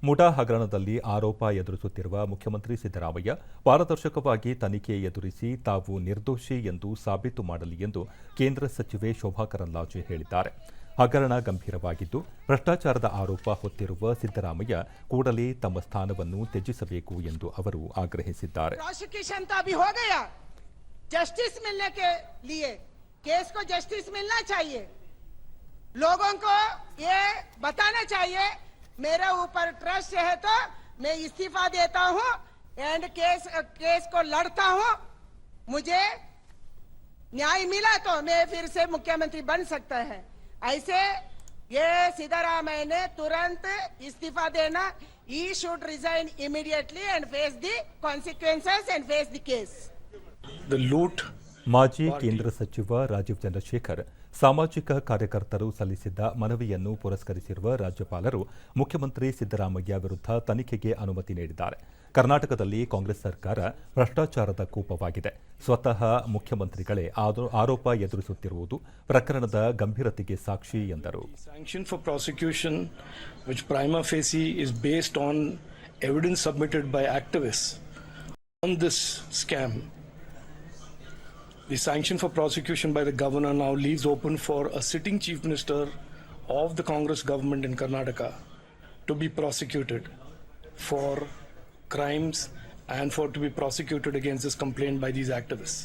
ಮುಡಾ ಹಗರಣದಲ್ಲಿ ಆರೋಪ ಎದುರಿಸುತ್ತಿರುವ ಮುಖ್ಯಮಂತ್ರಿ ಸಿದ್ದರಾಮಯ್ಯ ಪಾರದರ್ಶಕವಾಗಿ ತನಿಖೆ ಎದುರಿಸಿ ತಾವು ನಿರ್ದೋಷಿ ಎಂದು ಸಾಬೀತು ಮಾಡಲಿ ಎಂದು ಕೇಂದ್ರ ಸಚಿವೆ ಶೋಭಾ ಕರಂದ್ಲಾಜೆ ಹೇಳಿದ್ದಾರೆ. ಹಗರಣ ಗಂಭೀರವಾಗಿದ್ದು, ಭ್ರಷ್ಟಾಚಾರದ ಆರೋಪ ಹೊತ್ತಿರುವ ಸಿದ್ದರಾಮಯ್ಯ ಕೂಡಲೇ ತಮ್ಮ ಸ್ಥಾನವನ್ನು ತ್ಯಜಿಸಬೇಕು ಎಂದು ಅವರು ಆಗ್ರಹಿಸಿದ್ದಾರೆ. जस्टिस मिलने के लिए केस को जस्टिस मिलना चाहिए. लोगों को ये बताना चाहिए मेरे ऊपर ट्रस्ट है तो मैं इस्तीफा देता हूं एंड केस को लड़ता हूं. मुझे न्याय मिला तो मैं फिर से मुख्यमंत्री बन सकता है. ऐसे ये सिद्धरामैया ने तुरंत इस्तीफा देना. He should resign immediately and face the consequences and face the case. ಮಾಜಿ ಕೇಂದ್ರ ಸಚಿವ ರಾಜೀವ್ ಚಂದ್ರಶೇಖರ್ ಸಾಮಾಜಿಕ ಕಾರ್ಯಕರ್ತರು ಸಲ್ಲಿಸಿದ್ದ ಮನವಿಯನ್ನು ಪುರಸ್ಕರಿಸಿರುವ ರಾಜ್ಯಪಾಲರು ಮುಖ್ಯಮಂತ್ರಿ ಸಿದ್ದರಾಮಯ್ಯ ವಿರುದ್ಧ ತನಿಖೆಗೆ ಅನುಮತಿ ನೀಡಿದ್ದಾರೆ. ಕರ್ನಾಟಕದಲ್ಲಿ ಕಾಂಗ್ರೆಸ್ ಸರ್ಕಾರ ಭ್ರಷ್ಟಾಚಾರದ ಕೂಪವಾಗಿದೆ. ಸ್ವತಃ ಮುಖ್ಯಮಂತ್ರಿಗಳೇ ಆರೋಪ ಎದುರಿಸುತ್ತಿರುವುದು ಪ್ರಕರಣದ ಗಂಭೀರತೆಗೆ ಸಾಕ್ಷಿ ಎಂದರು. Sanction for prosecution, which prima facie is based on evidence submitted by activists on this scam. The sanction for prosecution by the governor now leaves open for a sitting chief minister of the Congress government in Karnataka to be prosecuted for crimes and to be prosecuted against this complaint by these activists.